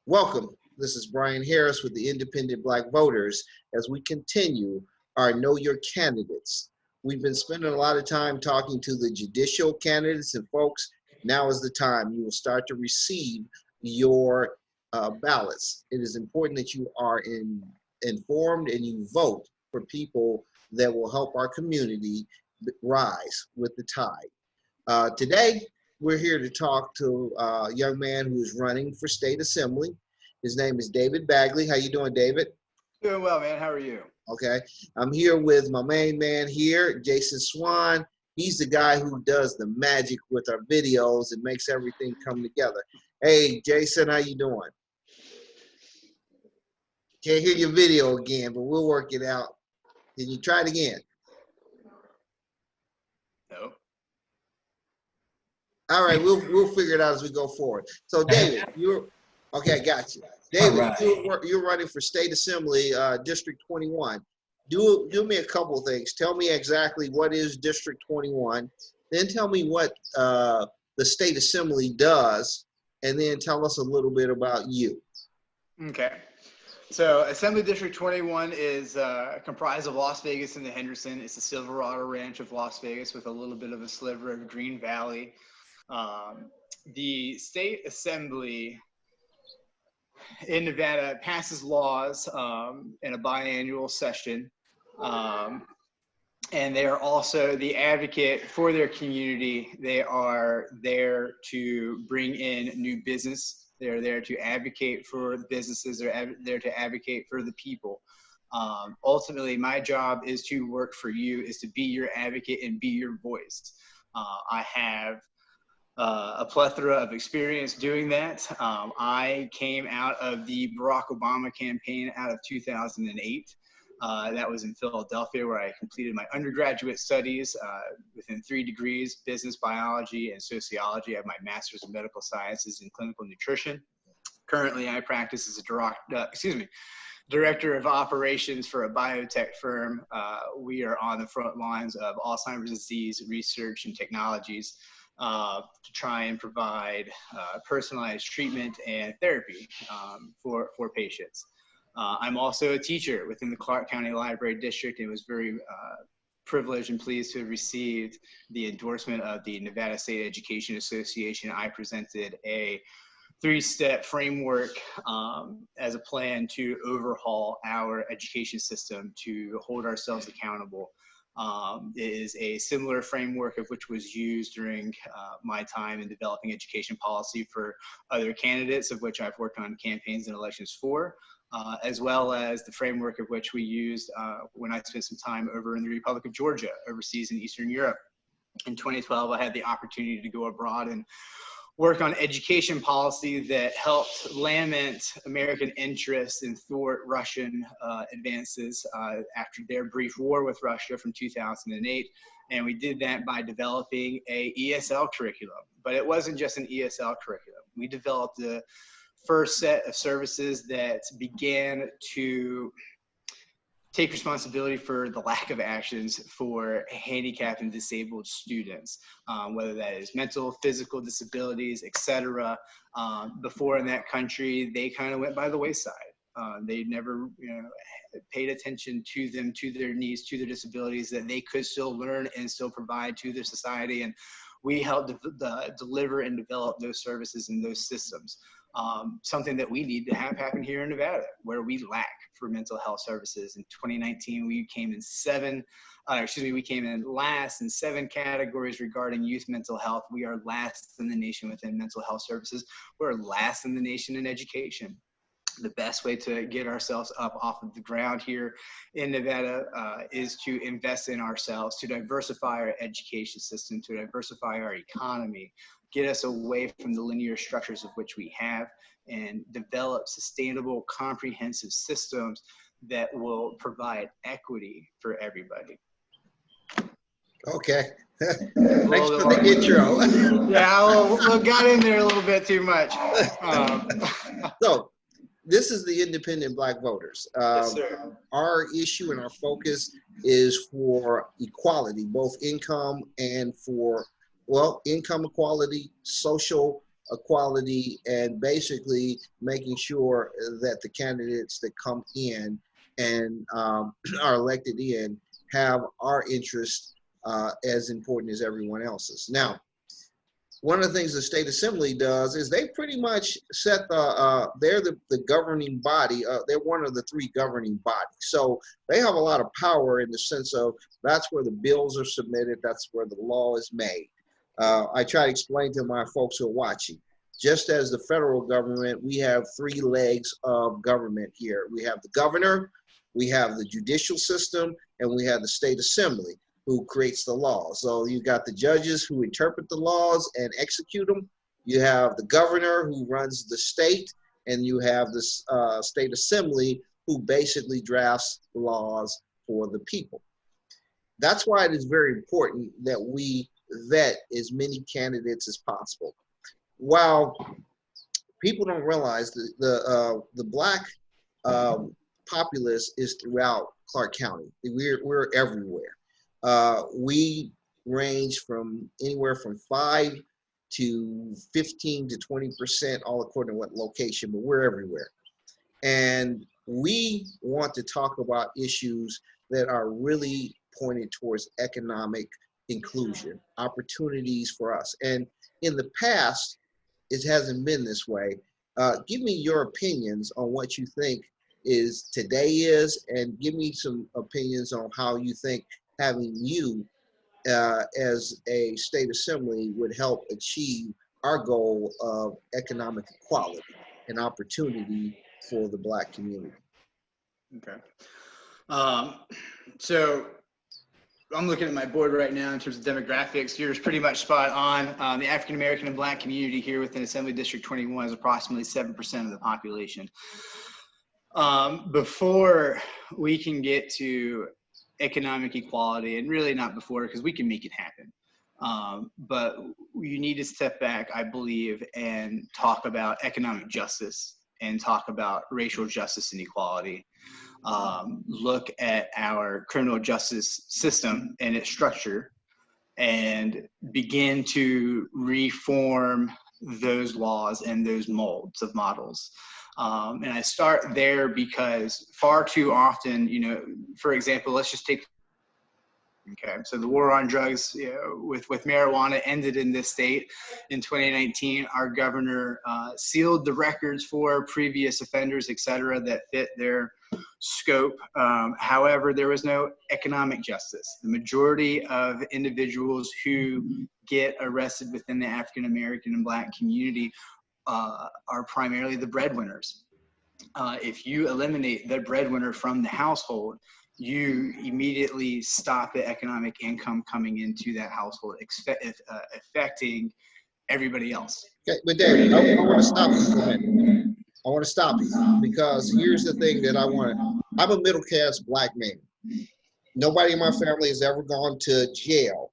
Welcome. This is Brian Harris with the Independent Black Voters as we continue our Know Your Candidates. We've been spending a lot of time talking to the judicial candidates, and folks, now is the time you will start to receive your ballots. It is important that you are informed and you vote for people that will help our community rise with the tide. Today, we're here to talk to a young man who is running for state assembly. His name is David Bagley. How you doing, David? Doing well, man. How are you? Okay. I'm here with my main man here, Jason Swan. He's the guy who does the magic with our videos and makes everything come together. Hey, Jason, how you doing? Can't hear your video again, but we'll work it out. Can you try it again? No. All right, we'll figure it out as we go forward. So, David, you're okay. I got you, David. Right. You're running for state assembly, District 21. Do me a couple of things. Tell me exactly what is District 21. Then tell me what the state assembly does, and then tell us a little bit about you. Okay. So Assembly District 21 is comprised of Las Vegas and the Henderson. It's the Silverado Ranch of Las Vegas with a little bit of a sliver of Green Valley. The state assembly in Nevada passes laws in a biannual session. And they are also the advocate for their community. They are there to bring in new business. They're there to advocate for the businesses. They're there to advocate for the people. Ultimately, my job is to work for you, is to be your advocate and be your voice. I have a plethora of experience doing that. I came out of the Barack Obama campaign out of 2008. That was in Philadelphia, where I completed my undergraduate studies within 3 degrees, business, biology, and sociology. I have my master's in medical sciences and clinical nutrition. Currently, I practice as a director of operations for a biotech firm. We are on the front lines of Alzheimer's disease research and technologies to try and provide personalized treatment and therapy for patients. I'm also a teacher within the Clark County Library District and was very privileged and pleased to have received the endorsement of the Nevada State Education Association. I presented a 3-step framework as a plan to overhaul our education system to hold ourselves accountable. It is a similar framework of which was used during my time in developing education policy for other candidates, of which I've worked on campaigns and elections for. As well as the framework of which we used when I spent some time over in the Republic of Georgia, overseas in Eastern Europe. In 2012, I had the opportunity to go abroad and work on education policy that helped lament American interest and thwart Russian advances after their brief war with Russia from 2008. And we did that by developing a ESL curriculum. But it wasn't just an ESL curriculum. We developed the first set of services that began to take responsibility for the lack of actions for handicapped and disabled students, whether that is mental, physical disabilities, etc. Before in that country, they kind of went by the wayside. They never paid attention to them, to their needs, to their disabilities, that they could still learn and still provide to their society. And we helped deliver and develop those services and those systems. Something that we need to have happen here in Nevada, where we lack for mental health services. In 2019, we came in last in 7 categories regarding youth mental health. We are last in the nation within mental health services. We're last in the nation in education. The best way to get ourselves up off of the ground here in Nevada is to invest in ourselves, to diversify our education system, to diversify our economy, get us away from the linear structures of which we have, and develop sustainable, comprehensive systems that will provide equity for everybody. Okay. Thanks for the intro. Yeah, we got in there a little bit too much. So, this is the Independent Black Voters. Yes, sir. Our issue and our focus is for equality, both income and for, well, income equality, social equality and basically making sure that the candidates that come in and are elected in have our interests as important as everyone else's. Now, one of the things the state assembly does is they pretty much set they're the governing body. They're one of the three governing bodies. So they have a lot of power in the sense of that's where the bills are submitted, that's where the law is made. I try to explain to my folks who are watching, just as the federal government, we have three legs of government here. We have the governor, we have the judicial system, and we have the state assembly, who creates the law. So you got the judges who interpret the laws and execute them. You have the governor who runs the state, and you have the state assembly who basically drafts laws for the people. That's why it is very important that we vet as many candidates as possible. While people don't realize the Black populace is throughout Clark County. We're everywhere. We range from anywhere from 5 to 15 to 20%, all according to what location, but we're everywhere. And we want to talk about issues that are really pointed towards economic inclusion, opportunities for us. And in the past, it hasn't been this way. Give me your opinions on what you think is today is, and give me some opinions on how you think having you as a state assembly would help achieve our goal of economic equality and opportunity for the Black community. Okay. So I'm looking at my board right now in terms of demographics. Yours pretty much spot on. The African American and Black community here within Assembly District 21 is approximately 7% of the population. Before we can get to economic equality, and really not before, because we can make it happen, but you need to step back, I believe, and talk about economic justice and talk about racial justice and equality. Look at our criminal justice system and its structure and begin to reform those laws and those molds of models. And I start there because far too often, you know, for example, let's just take, okay, so the war on drugs, you know, with marijuana ended in this state in 2019. Our governor sealed the records for previous offenders, et cetera, that fit their scope. However, there was no economic justice. The majority of individuals who get arrested within the African American and Black community are primarily the breadwinners. If you eliminate the breadwinner from the household, you immediately stop the economic income coming into that household, affecting everybody else. Okay, but David, I want to stop you for a minute. I want to stop you because here's the thing that I'm a middle class Black man. Nobody in my family has ever gone to jail.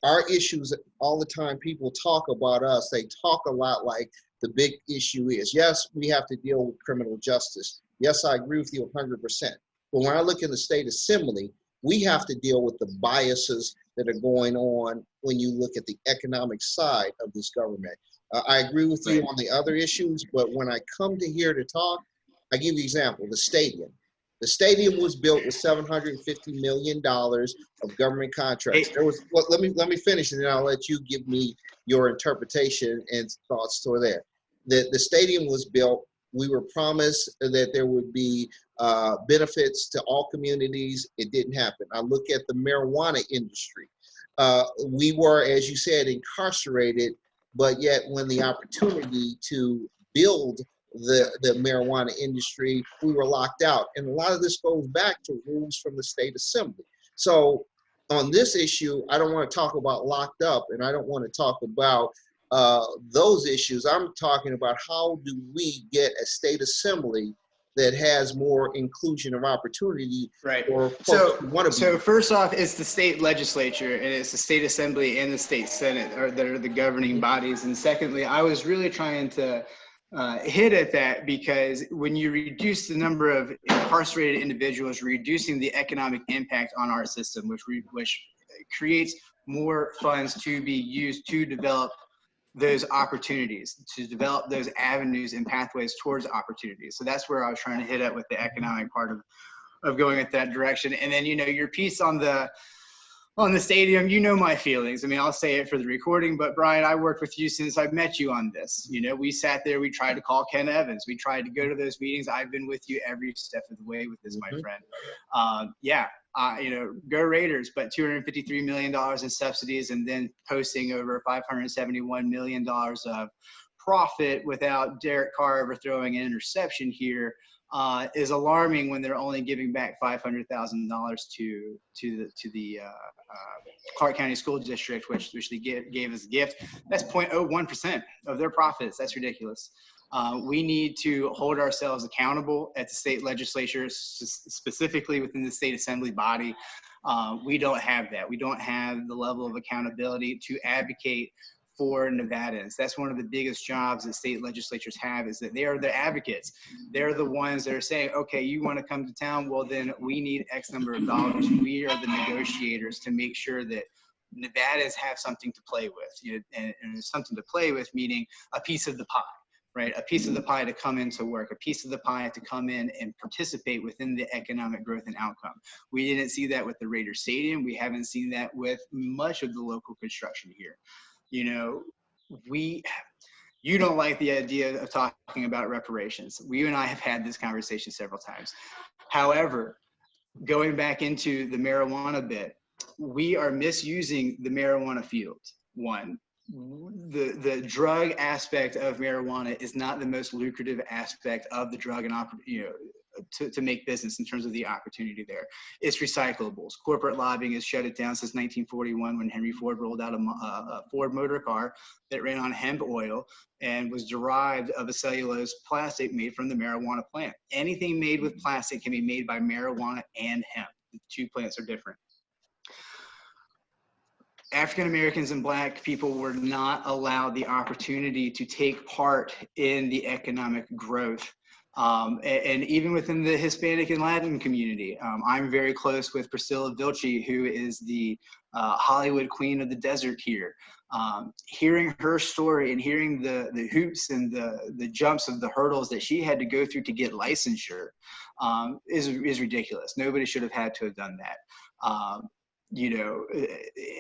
Our issues all the time, people talk about us, they talk a lot like the big issue is, yes, we have to deal with criminal justice. Yes, I agree with you 100%. But when I look in the state assembly, we have to deal with the biases that are going on when you look at the economic side of this government. I agree with you on the other issues, but when I come to here to talk, I give you an example, the stadium. The stadium was built with $750 million of government contracts. There was, well, let me finish and then I'll let you give me your interpretation and thoughts to there. The stadium was built. We were promised that there would be benefits to all communities. It didn't happen. I look at the marijuana industry. We were, as you said, incarcerated, but yet when the opportunity to build the marijuana industry, we were locked out. And a lot of this goes back to rules from the state assembly. So on this issue, I don't want to talk about locked up, and I don't want to talk about those issues. I'm talking about how do we get a state assembly that has more inclusion of opportunity. Right. For folks who want to So first off, it's the state legislature and it's the state assembly and the state senate that are the governing bodies. And secondly, I was really trying to hit at that because when you reduce the number of incarcerated individuals, reducing the economic impact on our system, which creates more funds to be used to develop those opportunities, to develop those avenues and pathways towards opportunities. So that's where I was trying to hit at with the economic part of going at that direction. And then, you know, your piece on the stadium, you know my feelings. I mean, I'll say it for the recording, but Brian, I worked with you since I've met you on this. You know, we sat there, we tried to call Ken Evans. We tried to go to those meetings. I've been with you every step of the way with this, my friend. You know, go Raiders, but $253 million in subsidies and then posting over $571 million of profit without Derek Carr ever throwing an interception here. Is alarming when they're only giving back $500,000 to the Clark County School District, which they gave as a gift. That's 0.01% of their profits. That's ridiculous. We need to hold ourselves accountable at the state legislature, specifically within the state assembly body. We don't have that. We don't have the level of accountability to advocate for Nevadans. That's one of the biggest jobs that state legislatures have, is that they are the advocates. They're the ones that are saying, okay, you want to come to town? Well, then we need X number of dollars. We are the negotiators to make sure that Nevadans have something to play with. You know, and something to play with, meaning a piece of the pie, right? A piece of the pie to come into work, a piece of the pie to come in and participate within the economic growth and outcome. We didn't see that with the Raider Stadium. We haven't seen that with much of the local construction here. You know, you don't like the idea of talking about reparations. You and I have had this conversation several times. However, going back into the marijuana bit, we are misusing the marijuana field. One, the drug aspect of marijuana is not the most lucrative aspect of the drug and to make business in terms of the opportunity there. It's recyclables. Corporate lobbying has shut it down since 1941 when Henry Ford rolled out a Ford motor car that ran on hemp oil and was derived of a cellulose plastic made from the marijuana plant. Anything made with plastic can be made by marijuana and hemp. The two plants are different. African Americans and Black people were not allowed the opportunity to take part in the economic growth. And even within the Hispanic and Latin community, I'm very close with Priscilla Vilci, who is the Hollywood queen of the desert here. Hearing her story and hearing the hoops and the jumps of the hurdles that she had to go through to get licensure is ridiculous. Nobody should have had to have done that. You know,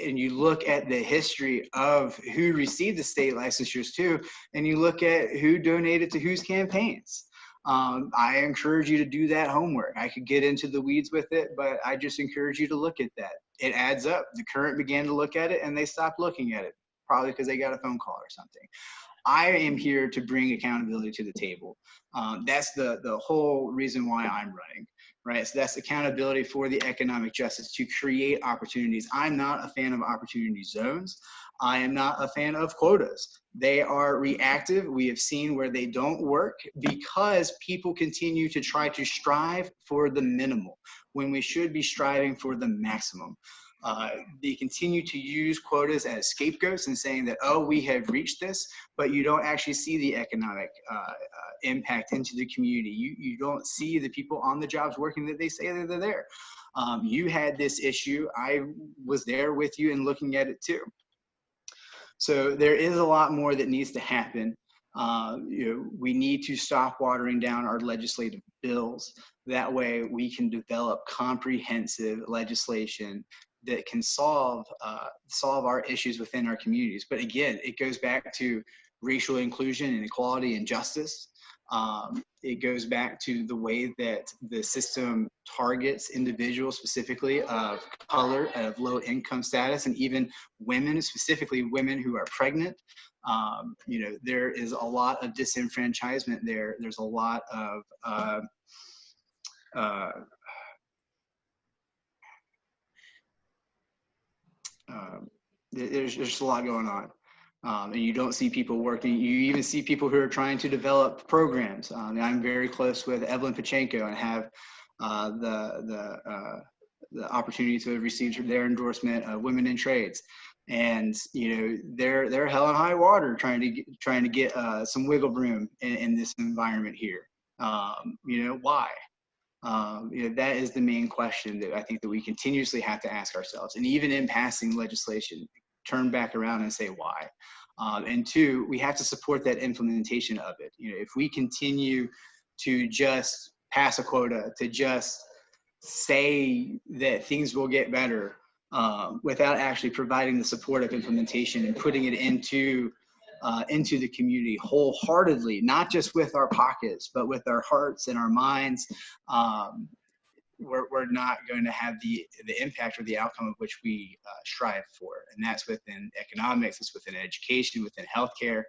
and you look at the history of who received the state licensures too, and you look at who donated to whose campaigns. I encourage you to do that homework. I could get into the weeds with it, but I just encourage you to look at that. It adds up. The Current began to look at it and they stopped looking at it, probably because they got a phone call or something. I am here to bring accountability to the table. That's the whole reason why I'm running, right? So that's accountability for the economic justice, to create opportunities. I'm not a fan of opportunity zones. I am not a fan of quotas. They are reactive. We have seen where they don't work because people continue to try to strive for the minimal when we should be striving for the maximum. They continue to use quotas as scapegoats and saying that, oh, we have reached this, but you don't actually see the economic impact into the community. You don't see the people on the jobs working that they say that they're there. You had this issue. I was there with you and looking at it too. So there is a lot more that needs to happen. We need to stop watering down our legislative bills. That way we can develop comprehensive legislation that can solve our issues within our communities. But again, it goes back to racial inclusion and equality and justice. It goes back to the way that the system targets individuals, specifically of color, of low income status, and even women, specifically women who are pregnant. There is a lot of disenfranchisement there. There's a lot of there's just a lot going on. And you don't see people working. You even see people who are trying to develop programs. I'm very close with Evelyn Pachenko and have the opportunity to receive their endorsement of Women in Trades. And they're hell and high water trying to get some wiggle room in this environment here. Why? That is the main question that I think that we continuously have to ask ourselves. And even in passing legislation, turn back around and say why. And two, we have to support that implementation of it. You know, if we continue to just pass a quota, to just say that things will get better, without actually providing the support of implementation and putting it into the community wholeheartedly, not just with our pockets, but with our hearts and our minds, we're not going to have the impact or the outcome of which we strive for. And that's within economics, it's within education, within healthcare.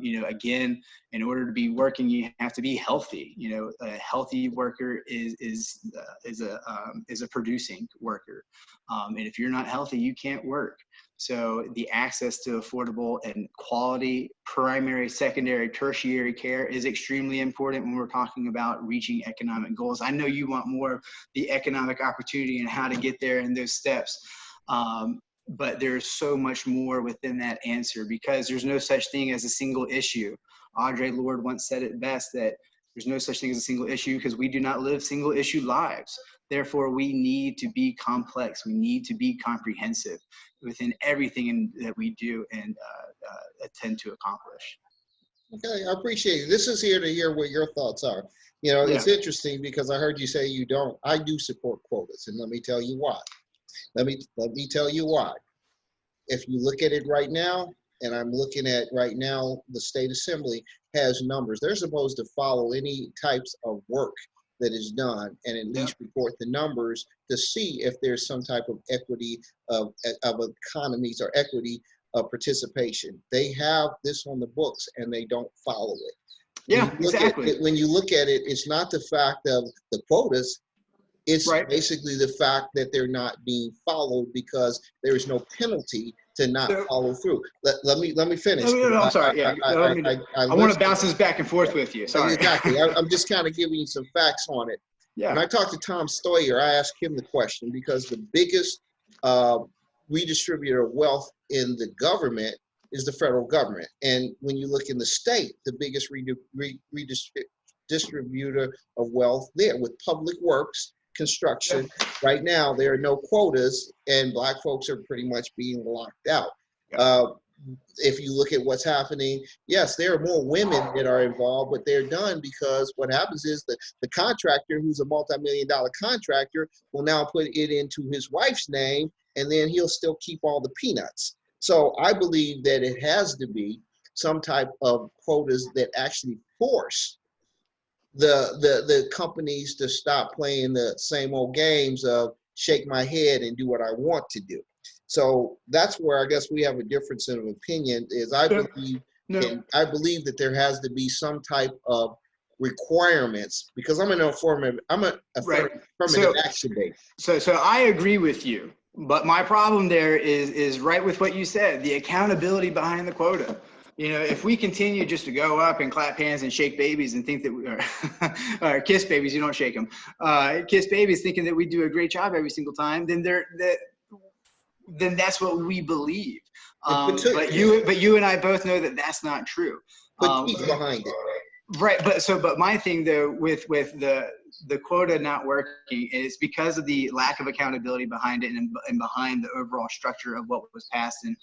You know, again, in order to be working, you have to be healthy. You know, a healthy worker is a producing worker. And if you're not healthy, you can't work. So the access to affordable and quality primary, secondary, tertiary care is extremely important when we're talking about reaching economic goals. I know you want more of the economic opportunity and how to get there in those steps. But there's so much more within that answer, because there's no such thing as a single issue. Audre Lorde once said it best, that there's no such thing as a single issue because we do not live single issue lives. Therefore, we need to be complex. We need to be comprehensive within everything that we do and attend to accomplish. Okay, I appreciate it. This is here to hear what your thoughts are. You know, it's interesting because I heard you say you don't. I do support quotas, and let me tell you why. Let me tell you why. If you look at it right now, and I'm looking at right now, the state assembly has numbers. They're supposed to follow any types of work that is done and at least report the numbers to see if there's some type of equity of economies or equity of participation. They have this on the books and they don't follow it. Yeah, exactly. When you look at it, it's not the fact of the quotas. It's basically the fact that they're not being followed because there is no penalty to not follow through. Let me finish. No, I'm sorry. I want to bounce this back and forth with you. Sorry. Exactly. I'm just kind of giving you some facts on it. Yeah. When I talked to Tom Stoyer, I asked him the question because the biggest redistributor of wealth in the government is the federal government. And when you look in the state, the biggest redistributor of wealth there with public works, construction. Right now, there are no quotas and Black folks are pretty much being locked out. If you look at what's happening, yes, there are more women that are involved, but they're done because what happens is that the contractor, who's a multi-million-dollar contractor, will now put it into his wife's name, and then he'll still keep all the peanuts. So I believe that it has to be some type of quotas that actually force the companies to stop playing the same old games of shake my head and do what I want to do. So that's where I guess we have a difference in opinion. Is I believe that there has to be some type of requirements because I'm an affirmative action base. So I agree with you, but my problem there is right with what you said, the accountability behind the quota. You know, if we continue just to go up and clap hands and shake babies and think that we are, or kiss babies, you don't shake them, kiss babies thinking that we do a great job every single time, then then that's what we believe. But you and I both know that that's not true. Put teeth behind it. Right, but my thing though with the quota not working is because of the lack of accountability behind it and behind the overall structure of what was passed and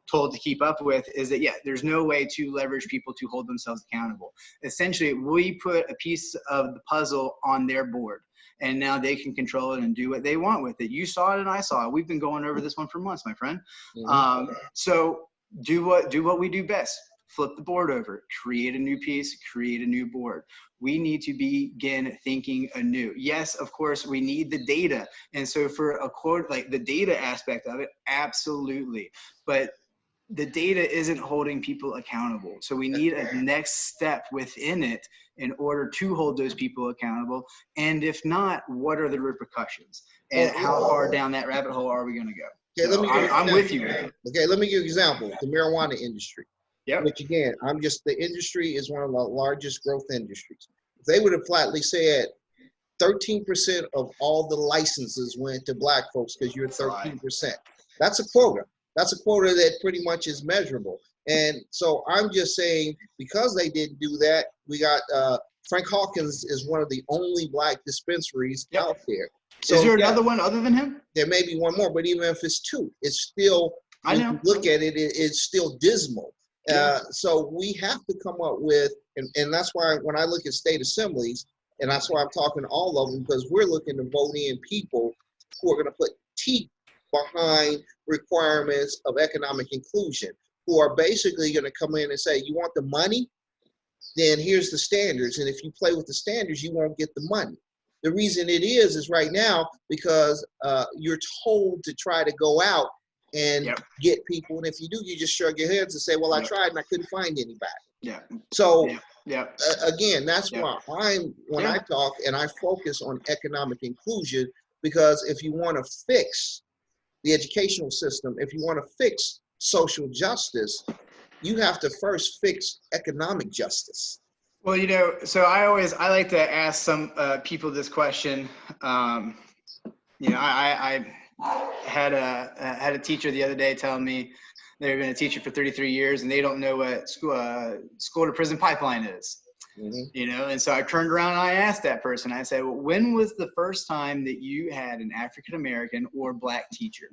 told to keep up with is that, there's no way to leverage people to hold themselves accountable. Essentially, we put a piece of the puzzle on their board and now they can control it and do what they want with it. You saw it and I saw it. We've been going over this one for months, my friend. So do what we do best. Flip the board over, create a new piece, create a new board. We need to begin thinking anew. Yes, of course, we need the data. And so for a quote, like the data aspect of it, absolutely. But the data isn't holding people accountable. So we need a next step within it in order to hold those people accountable. And if not, what are the repercussions? And how far down that rabbit hole are we going to go? Okay, I'm with you. Okay, let me give you an example. The marijuana industry. Yep. Which again, the industry is one of the largest growth industries. If they would have flatly said 13% of all the licenses went to Black folks because you're 13%. That's a quota. That's a quota that pretty much is measurable. And so I'm just saying, because they didn't do that, we got Frank Hawkins is one of the only Black dispensaries out there. So is there another one other than him? There may be one more, but even if it's two, it's still I when know. you look at it, it's still dismal. Yeah. So we have to come up with, and that's why when I look at state assemblies, and that's why I'm talking to all of them, because we're looking to vote in people who are going to put teeth behind requirements of economic inclusion, who are basically going to come in and say, you want the money? Then here's the standards. And if you play with the standards, you won't get the money. The reason it is right now because you're told to try to go out and Yep. get people. And if you do, you just shrug your heads and say, well, I Yep. tried and I couldn't find anybody. Yeah. So Yeah. Yeah. again, that's Yep. why when Yeah. I talk and I focus on economic inclusion, because if you want to fix the educational system, if you want to fix social justice, you have to first fix economic justice. Well, you know, so I like to ask some people this question. You know, I had a teacher the other day telling me they've been a teacher for 33 years and they don't know what school to prison pipeline is. Mm-hmm. You know, and so I turned around and I asked that person. I said, well, when was the first time that you had an African American or Black teacher?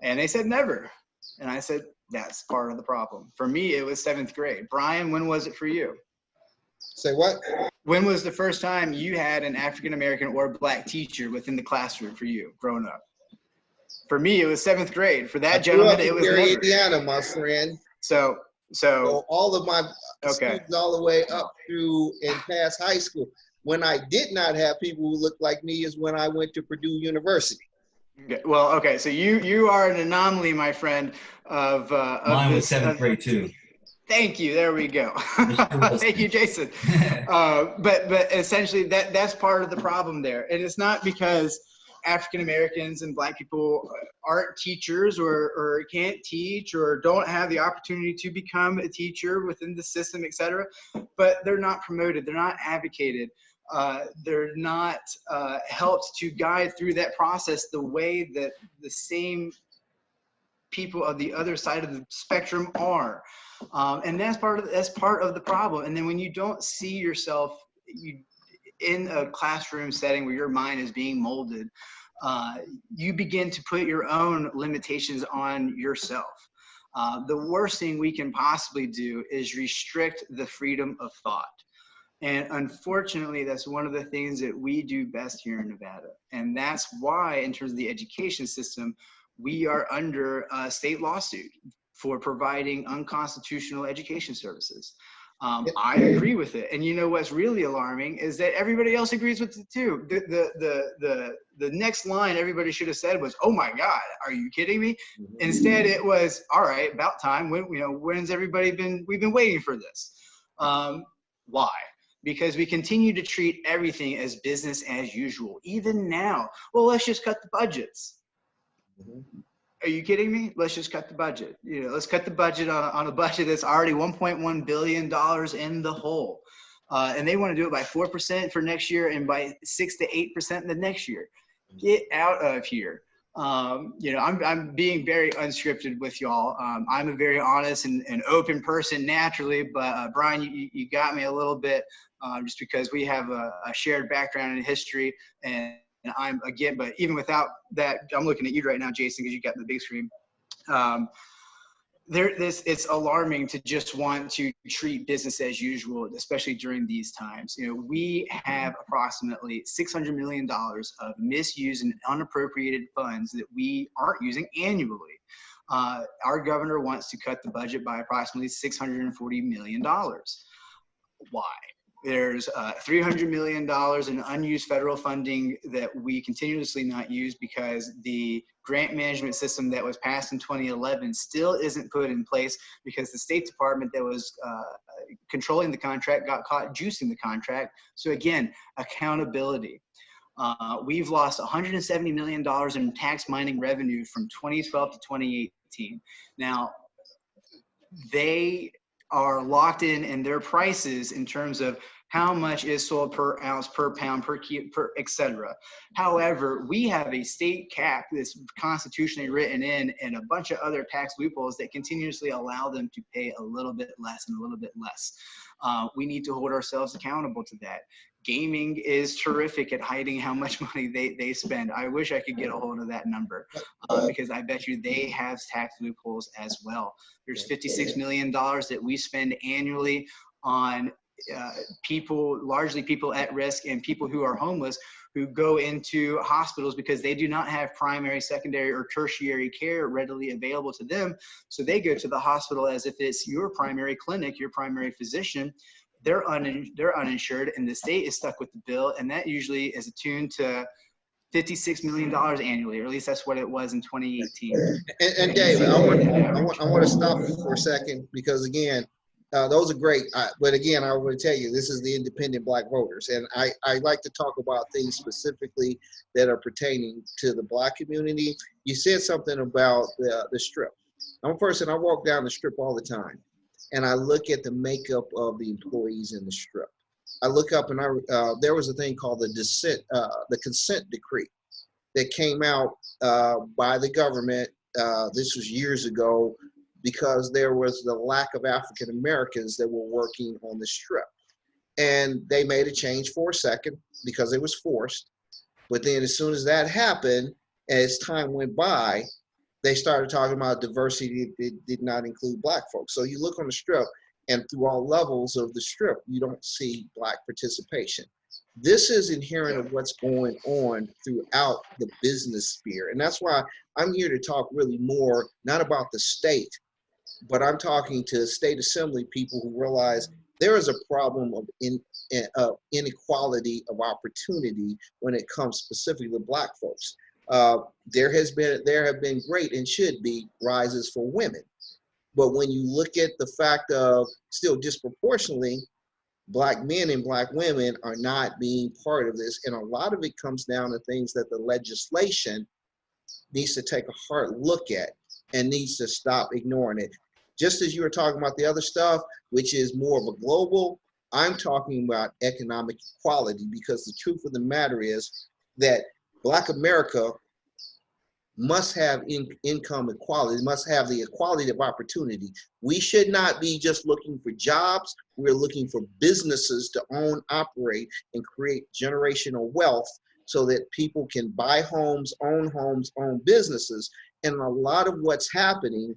And they said never. And I said, that's part of the problem. For me, it was 7th grade. Brian, when was it for you? Say what? When was the first time you had an African American or Black teacher within the classroom for you growing up? For me, it was 7th grade. For that gentleman, it was never. Indiana, my friend. So all of my students all the way up through and past high school. When I did not have people who looked like me is when I went to Purdue University. Okay. Well, okay. So you are an anomaly, my friend. Mine was 7th grade too. Thank you. There we go. Thank you, Jason. But essentially that's part of the problem there. And it's not because African Americans and Black people aren't teachers or can't teach or don't have the opportunity to become a teacher within the system, et cetera, but they're not promoted. They're not advocated. They're not helped to guide through that process the way that the same people of the other side of the spectrum are. And that's part of the problem. And then when you don't see yourself in a classroom setting where your mind is being molded, you begin to put your own limitations on yourself. The worst thing we can possibly do is restrict the freedom of thought. And unfortunately, that's one of the things that we do best here in Nevada. And that's why, in terms of the education system, we are under a state lawsuit for providing unconstitutional education services. I agree with it. And you know what's really alarming is that everybody else agrees with it too. The next line everybody should have said was, "Oh my God, are you kidding me?" Instead, it was, "All right, about time. When's everybody we've been waiting for this." Why? Because we continue to treat everything as business as usual. Even now, well, let's just cut the budgets. Are you kidding me? Let's just cut the budget. Let's cut the budget on a budget that's already $1.1 billion in the hole. And they want to do it by 4% for next year and by 6 to 8% the next year. Get out of here. I'm being very unscripted with y'all. I'm a very honest and open person naturally, but Brian, you got me a little bit just because we have a shared background in history and but even without that, I'm looking at you right now, Jason, because you got the big screen. It's alarming to just want to treat business as usual, especially during these times. We have approximately $600 million of misused and unappropriated funds that we aren't using annually. Our governor wants to cut the budget by approximately $640 million. Why? There's $300 million in unused federal funding that we continuously not use because the grant management system that was passed in 2011 still isn't put in place because the State Department that was controlling the contract got caught juicing the contract. So again, accountability. We've lost $170 million in tax mining revenue from 2012 to 2018. Now, they are locked in their prices in terms of how much is sold per ounce, per pound, per kilo, et cetera. However, we have a state cap that's constitutionally written in and a bunch of other tax loopholes that continuously allow them to pay a little bit less and a little bit less. We need to hold ourselves accountable to that. Gaming is terrific at hiding how much money they spend. I wish I could get a hold of that number because I bet you they have tax loopholes as well. There's $56 million that we spend annually on people, largely people at risk and people who are homeless, who go into hospitals because they do not have primary, secondary, or tertiary care readily available to them. So they go to the hospital as if it's your primary clinic, your primary physician. They're uninsured, and the state is stuck with the bill, and that usually is attuned to $56 million annually, or at least that's what it was in 2018. And David, I want to stop you for a second because again, those are great. But again, I want to tell you, this is the independent Black voters, and I like to talk about things specifically that are pertaining to the Black community. You said something about the Strip. I'm a person, I walk down the Strip all the time, and I look at the makeup of the employees in the Strip. I look up and there was a thing called the consent decree that came out by the government. This was years ago, because there was the lack of African Americans that were working on the Strip. And they made a change for a second because it was forced. But then as soon as that happened, as time went by, they started talking about diversity that did not include Black folks. So you look on the Strip, and through all levels of the Strip, you don't see Black participation. This is inherent of what's going on throughout the business sphere. And that's why I'm here to talk really more, not about the state, but I'm talking to state assembly people who realize there is a problem of inequality of opportunity when it comes specifically to Black folks. There have been great and should be rises for women. But when you look at the fact of still disproportionately, Black men and Black women are not being part of this. And a lot of it comes down to things that the legislation needs to take a hard look at and needs to stop ignoring it. Just as you were talking about the other stuff, which is more of a global, I'm talking about economic equality, because the truth of the matter is that Black America must have income equality, must have the equality of opportunity. We should not be just looking for jobs. We're looking for businesses to own, operate, and create generational wealth so that people can buy homes, own businesses. And a lot of what's happening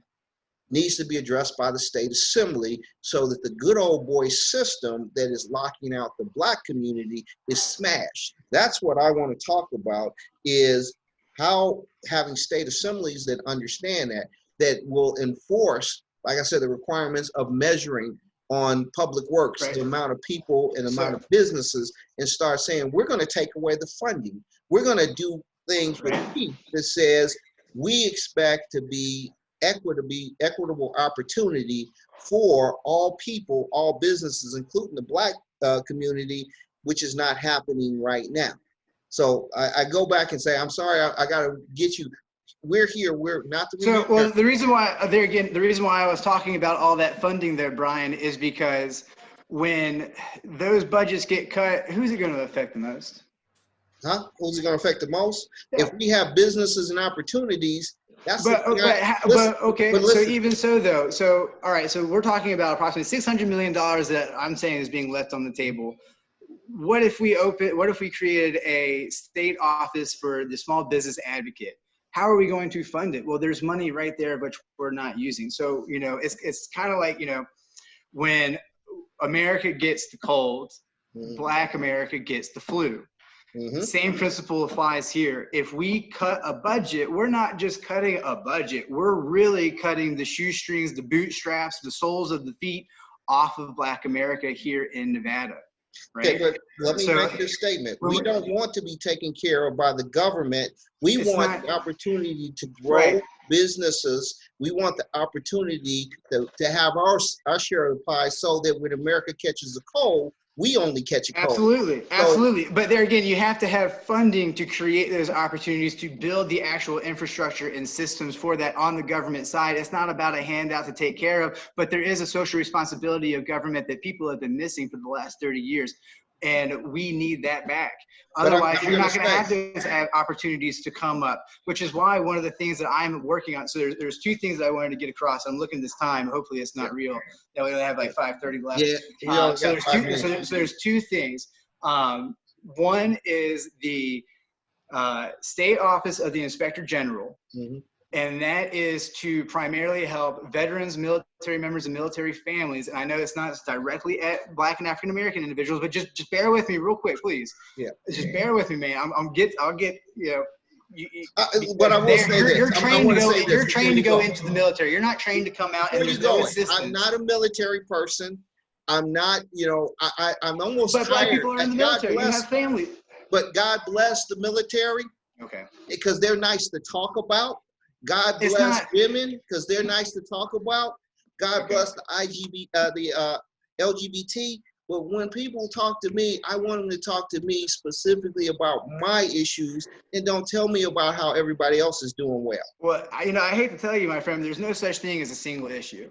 needs to be addressed by the state assembly so that the good old boy system that is locking out the Black community is smashed. That's what I want to talk about, is how having state assemblies that understand that will enforce, like I said, the requirements of measuring on public works, right, the amount of people and the amount of businesses, and start saying, we're going to take away the funding. We're going to do things with teeth that says we expect to be equitable opportunity for all people, all businesses, including the Black community, which is not happening right now. So I go back and say, I'm sorry, I got to get you. We're here. We're not the. So, well, the reason why the reason why I was talking about all that funding there, Brian, is because when those budgets get cut, who's it going to affect the most? Huh? Who's it going to affect the most? Yeah. If we have businesses and opportunities, that's. So even so though, so all right, so we're talking about approximately $600 million that I'm saying is being left on the table. What if we created a state office for the small business advocate? How are we going to fund it? Well, there's money right there, but we're not using. So, you know, it's kind of like, you know, when America gets the cold, Black America gets the flu. Same principle applies here. If we cut a budget, we're not just cutting a budget. We're really cutting the shoestrings, the bootstraps, the soles of the feet off of Black America here in Nevada. Right? Okay, but let me make this statement. We don't want to be taken care of by the government. We want the opportunity to grow businesses. We want the opportunity to have our share of the pie, so that when America catches a cold, we only catch a cold. Absolutely. But there again, you have to have funding to create those opportunities, to build the actual infrastructure and systems for that on the government side. It's not about a handout to take care of, but there is a social responsibility of government that people have been missing for the last 30 years. And we need that back. But Otherwise, I'm you're not gonna going to have those opportunities to come up, which is why one of the things that I'm working on. So there's two things that I wanted to get across. I'm looking this time. Hopefully it's not real. Yeah, we only have like 5:30 left. Yeah, we only So got 5 minutes. there's two things. One is the State Office of the Inspector General. Mhm. And that is to primarily help veterans, military members, and military families. And I know it's not directly at Black and African American individuals, but just bear with me real quick, please. Yeah. Just bear with me, man. I'll get, you know. But I will say this. You're trained to go. You're trained to go go into the military. You're not trained to come out and Where you there's no going? assistance. I'm not a military person. I'm not, you know, I'm almost But Black tired. people are in the military. You have family. But God bless the military. Okay. Because they're nice to talk about. God It's bless not- women because they're nice to talk about. God Okay. bless the LGBT. But when people talk to me, I want them to talk to me specifically about my issues and don't tell me about how everybody else is doing well. Well, I hate to tell you, my friend, there's no such thing as a single issue.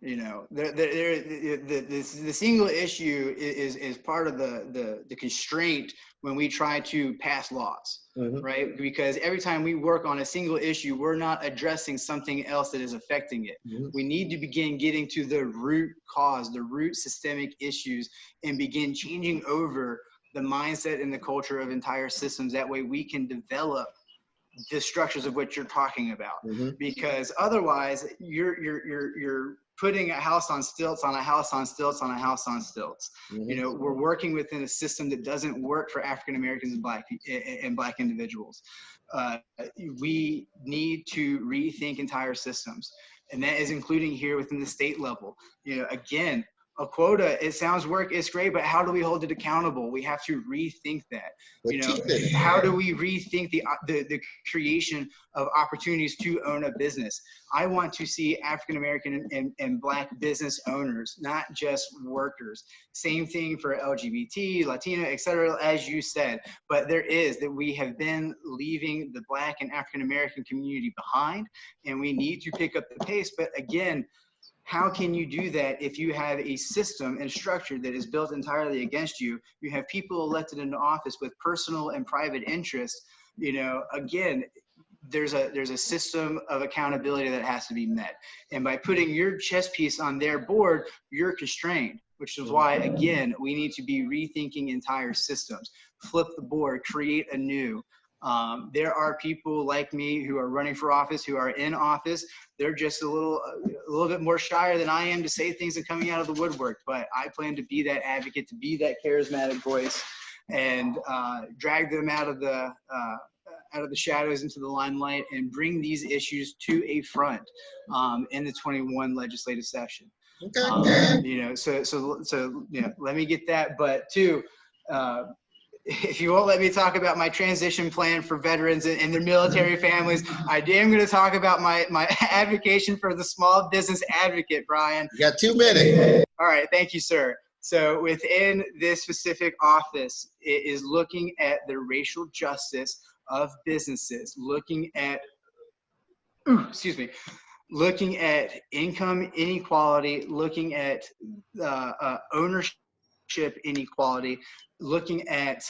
You know, the single issue is part of the constraint when we try to pass laws, right? Because every time we work on a single issue, we're not addressing something else that is affecting it. We need to begin getting to the root cause, the root systemic issues, and begin changing over the mindset and the culture of entire systems. That way we can develop the structures of what you're talking about. Because otherwise you're putting a house on stilts on a house on stilts on a house on stilts. You know, we're working within a system that doesn't work for African Americans and Black individuals. We need to rethink entire systems, and that is including here within the state level. You know, again, a quota, it sounds work, it's great, but how do we hold it accountable? We have to rethink that. You know, how do we rethink the creation of opportunities to own a business? I want to see African American and Black business owners, not just workers. Same thing for LGBT, Latino, etc., as you said. But we have been leaving the Black and African American community behind, and we need to pick up the pace. But again, how can you do that if you have a system and structure that is built entirely against you? You have people elected into office with personal and private interests. You know, again, there's a system of accountability that has to be met. And by putting your chess piece on their board, you're constrained, which is why, again, we need to be rethinking entire systems. Flip the board, create a new. There are people like me who are running for office, who are in office. They're just a little bit more shyer than I am to say things and coming out of the woodwork. But I plan to be that advocate, to be that charismatic voice, and drag them out of the shadows into the limelight and bring these issues to a front in the 21 legislative session. Okay. You know, so you know, let me get that. But two, if you won't let me talk about my transition plan for veterans and their military families, I am going to talk about my advocation for the small business advocate, Brian. You got 2 minutes. All right, thank you, sir. So within this specific office, it is looking at the racial justice of businesses, looking at, looking at income inequality, looking at ownership inequality, looking at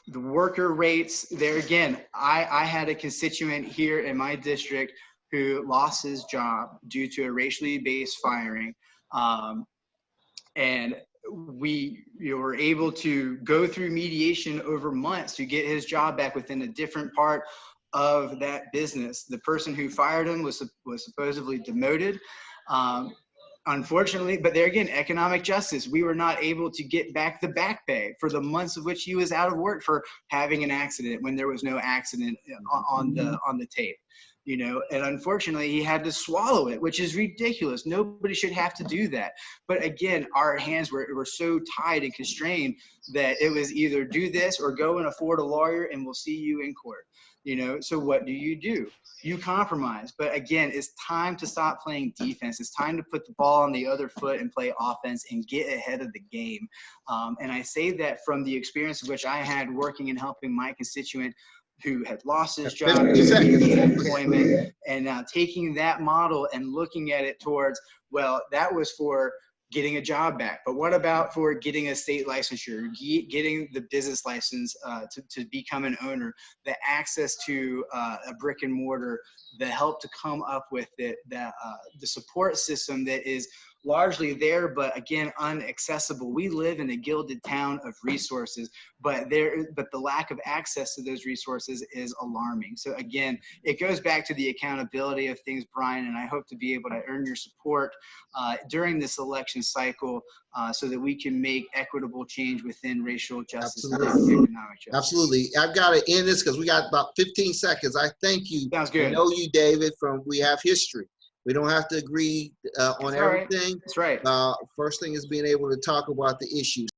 the worker rates. There again, I had a constituent here in my district who lost his job due to a racially based firing. And we were able to go through mediation over months to get his job back within a different part of that business. The person who fired him was supposedly demoted. Unfortunately, but there again, economic justice. We were not able to get back the back pay for the months of which he was out of work for having an accident when there was no accident on the tape. You know, and unfortunately he had to swallow it, which is ridiculous. Nobody should have to do that. But again, our hands were so tied and constrained that it was either do this or go and afford a lawyer and we'll see you in court. You know, so what do? You compromise. But again, it's time to stop playing defense. It's time to put the ball on the other foot and play offense and get ahead of the game. And I say that from the experience of which I had working and helping my constituent who had lost his job, employment, and now taking that model and looking at it towards, well, that was for getting a job back. But what about for getting a state licensure, getting the business license to become an owner, the access to a brick and mortar, the help to come up with it, the support system that is largely there, but again, unaccessible. We live in a gilded town of resources, but the lack of access to those resources is alarming. So again, it goes back to the accountability of things, Brian, and I hope to be able to earn your support during this election cycle so that we can make equitable change within racial justice and economic justice. Absolutely. I've got to end this because we got about 15 seconds. I thank you. Sounds good. I know you, David, we have history. We don't have to agree on everything. That's right. First thing is being able to talk about the issues.